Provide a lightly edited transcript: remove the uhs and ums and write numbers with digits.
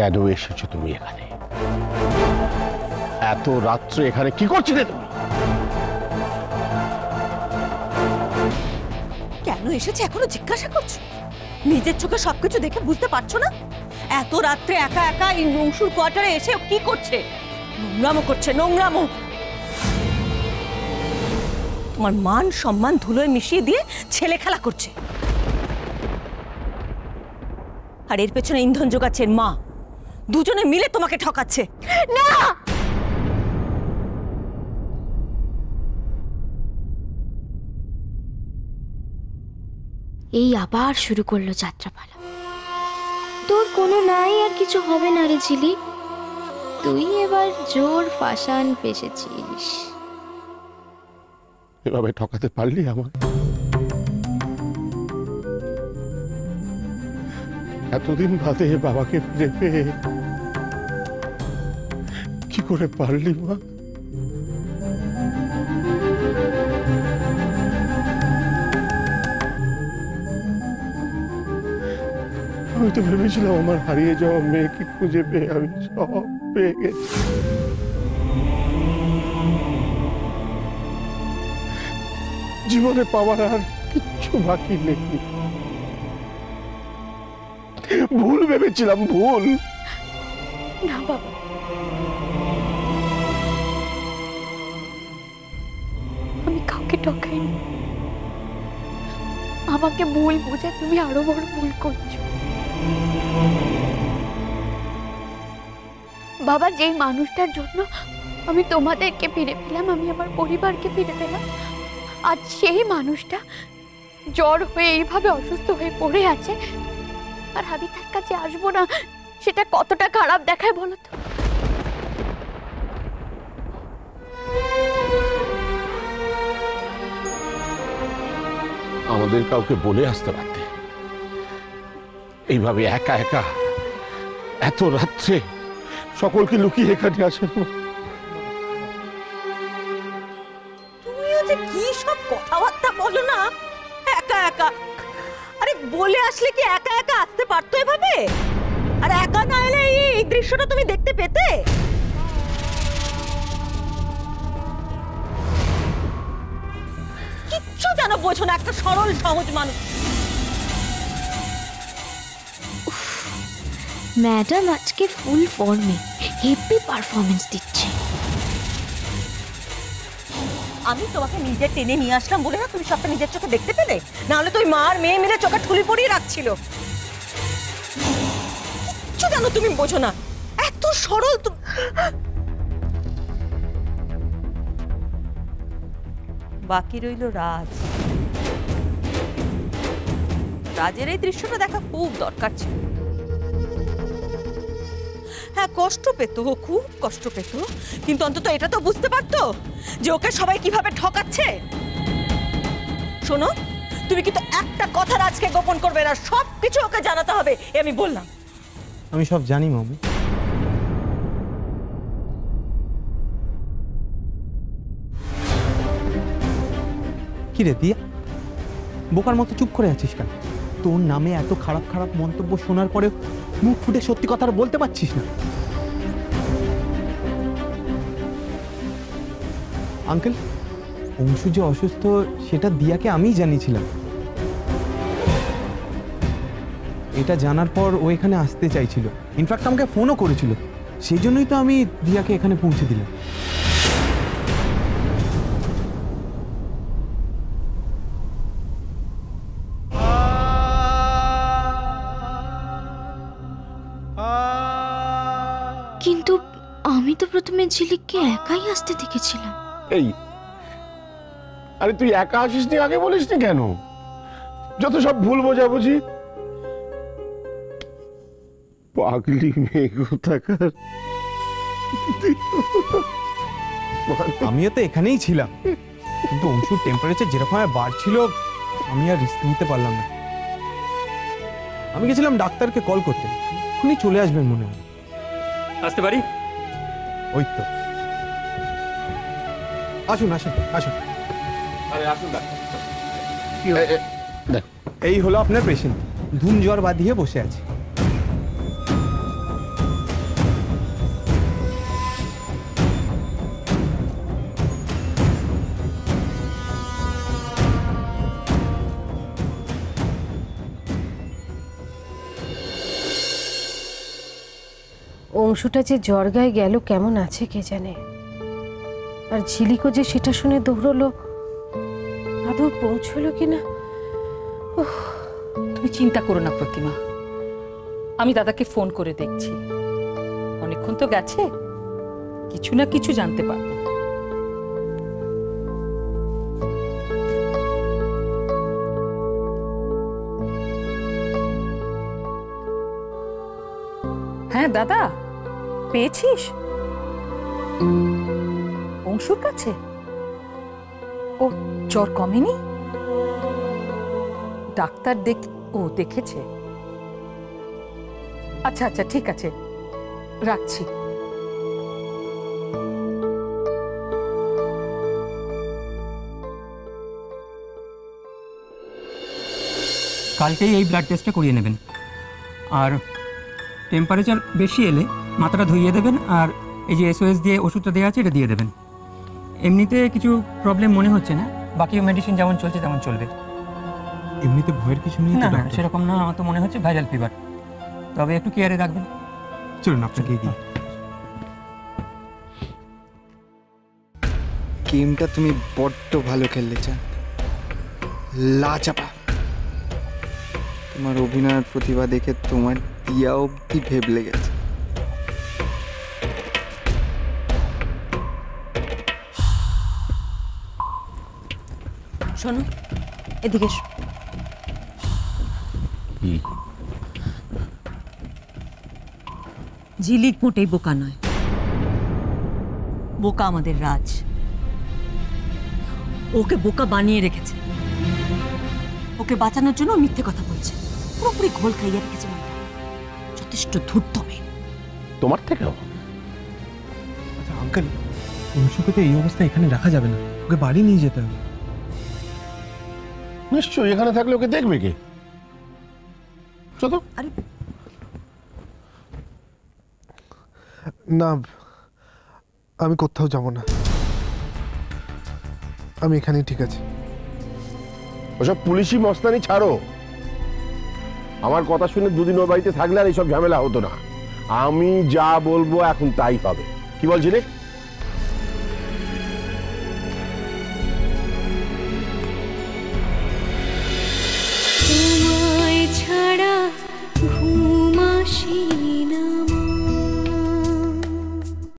কেন এসেছো তুমি এখানে? এত রাত্রে এখানে কি করছিলে তুমি? কেন এসেছে এখনো জিজ্ঞাসা করছো? নিজের চোখে সবকিছু দেখে বুঝতে পারছো না? এত রাত্রে একা একা এই নংশুর কোয়ার্টারে এসে কি করছে? নোংরামো করছে, নোংরামো। তোমার মান সম্মান ধুলোয় মিশিয়ে দিয়ে ছেলে খেলা করছে। আর এর পেছনে ইন্ধন যোগাচ্ছেন মা। দুজনে মিলে তোমাকে ঠকাচ্ছে। না, এই আবার শুরু করলো যাত্রাপালা। তোর কোনো নাই আর কিছু হবে না রে ঝিলিক, তুই এবার জোর ফাঁসান ফেসেছিস। এভাবে ঠকাতে পারলি আমার? এতদিন বাদে বাবাকে ফিরে পেয়ে কি করে পারলি মা? আমি তো ভেবেছিলাম আমার হারিয়ে যাওয়া মেয়েকে খুঁজে পেয়ে আমি সব পেয়ে গেছি। জীবনে পাওয়ার আর কিচ্ছু বাকি নেই। ভুল ভেবেছিলাম, ভুল। না বাবা, আমি কাউকে ঠকাইনি। আমাকে ভুল বুঝে তুমি আরো বড় ভুল করছো বাবা। যেই মানুষটার জন্য আমি তোমাদেরকে ফিরে পেলাম, আমি আমার পরিবারকে ফিরে পেলাম, আজ সেই মানুষটা জ্বর হয়ে এইভাবে অসুস্থ হয়ে পড়ে আছে, আর আমি তার কাছে আসবো না, সেটা কতটা খারাপ দেখায় বলো তো? আমাদের কাউকে বলে আসতে পারতে। এইভাবে একা একা এত রাত্রে সকলকে লুকিয়ে এখানে আসেন। তুমিও যে কি সব কথাবার্তা বলো না, একা একা। আরে বলে আসলে কি একা একা আসতে পারতো এভাবে? আর একা না এলে এই দৃশ্যটা তুমি দেখতে পেতে? কিচ্ছু যেন বোঝো না, একটা সরল সহজ মানুষ। ম্যাডাম আজকে ফুল ফর্মে হেভি পারফরমেন্স দিচ্ছে। আমি তোমাকে নিজে টেনে নিয়ে আসলাম বলে না তুমি সবটা নিজের চোখে দেখতে পেলে? না হলে তুই মা আর মেয়ে মিলে চোখে ঠুলি পরিয়ে রাখছিল। কিচ্ছু যেন তুমি বোঝো না, এত সরল। বাকি রইল রাজ। রাজের এই দৃশ্যটা দেখা খুব দরকার ছিল। হ্যাঁ, কষ্ট পেত, খুব কষ্ট পেত, কিন্তু অন্তত এটা তো বুঝতে পারতো যে ওকে সবাই কিভাবে ঠকাচ্ছে। শোনো, তুমি কিন্তু একটা কথা রাজকে গোপন করবে না, সবকিছু ওকে জানাতে হবে, আমি বললাম। আমি সব জানি মামু। কি রে দিয়া, বোকার মতো চুপ করে আছিস কেন? তোর নামে এত খারাপ খারাপ মন্তব্য শোনার পরেও মুখ ফুটে সত্যি কথা বলতে পারছিস না? আঙ্কেল, অংশু যে অসুস্থ সেটা দিয়াকে আমিই জানিয়েছিলাম। এটা জানার পর ও এখানে আসতে চাইছিল, ইনফ্যাক্ট আমাকে ফোনও করেছিল। সেই জন্যই তো আমি দিয়াকে এখানে পৌঁছে দিলাম। কিন্তু আমি তো প্রথমে ঝিলিককে একাই আসতে দেখেছিলাম। এই, আরে তুই একা আসিসনি, আগে বলিসনি কেন? যত সব ভুল বোঝাবুঝি। পাগলি মেয়ে কোথাকার। আমিও তো এখানেই ছিলাম, কিন্তু অংশুর টেম্পারেচার যেরকম বাড়ছিল আমি আর রিস্ক নিতে পারলাম না। আমি গেছিলাম ডাক্তারকে কল করতে, এখনই চলে আসবেন মনে হয়। আসতে পারি? ওই তো, আসুন আসুন আসুন। আরে আসুন ডাক্তার। এই হলো আপনার পেশেন্ট, ধুম জ্বর বাঁধিয়ে বসে আছে। অংশুটা যে জ্বর গায়ে গেল কেমন আছে কে জানে। আর ঝিলিকও যে সেটা শুনে দৌড়লো, আদৌ পৌঁছলো কিনা। তুমি চিন্তা করো না প্রতিমা, আমি দাদাকে ফোন করে দেখছি। অনেকক্ষণ তো গেছে, কিছু না কিছু জানতে পারবো। হ্যাঁ দাদা, পেয়েছিস অংশুর কাছে? ও জ্বর কমেনি? ডাক্তার দেখেছে? আচ্ছা আচ্ছা, ঠিক আছে, রাখছি। কালকেই এই ব্লাড টেস্টটা করিয়ে নেবেন, আর টেম্পারেচার বেশি এলে মাথাটা ধুইয়ে দেবেন, আর এই যে SOS দিয়ে ওষুধটা দেওয়া আছে এটা দিয়ে দেবেন। এমনিতে কিছু প্রবলেম মনে হচ্ছে না, বাকি মেডিসিন যেমন চলছে তেমন চলবে। এমনিতে ভয়ের কিছু নেই তো না না, ডাক্তার? সেরকম না, আমার তো মনে হচ্ছে ভাইরাল ফিভার, তবে একটু কেয়ারে রাখবেন। চলুন আপনাকে দিই। গেমটা তুমি বড্ড ভালো খেললে চান, লাচাপা। তোমার অভিনয়ের প্রতিভা দেখে তোমার দিয়া অবধি ভেবলে গেছে। শোনো, এদিকে এসো। ঝিলিক মোটেই বোকা নয়, বোকা আমাদের রাজ। ওকে বোকা বানিয়ে রেখেছে, ওকে বাঁচানোর জন্য ও মিথ্যে কথা বলছে, পুরোপুরি ঘোল খাইয়ে রেখেছে মেয়েটা। যথেষ্ট ধূর্ত মেয়ে। তোমার থেকেও? আচ্ছা আঙ্কেল, অংশুকে তো এই অবস্থায় এখানে রাখা যাবে না, ওকে বাড়ি নিয়ে যেতে হবে। নিশ্চয়ই, এখানে থাকলে ওকে দেখবে কে? চলো। আরে না, আমি কোথাও যাব না, আমি এখানেই ঠিক আছে। ওসব পুলিশি মস্তানি ছাড়ো। আমার কথা শুনে দুদিন ওর বাড়িতে থাকলে আর এইসব ঝামেলা হতো না। আমি যা বলবো এখন তাই হবে। কি বলছি রে?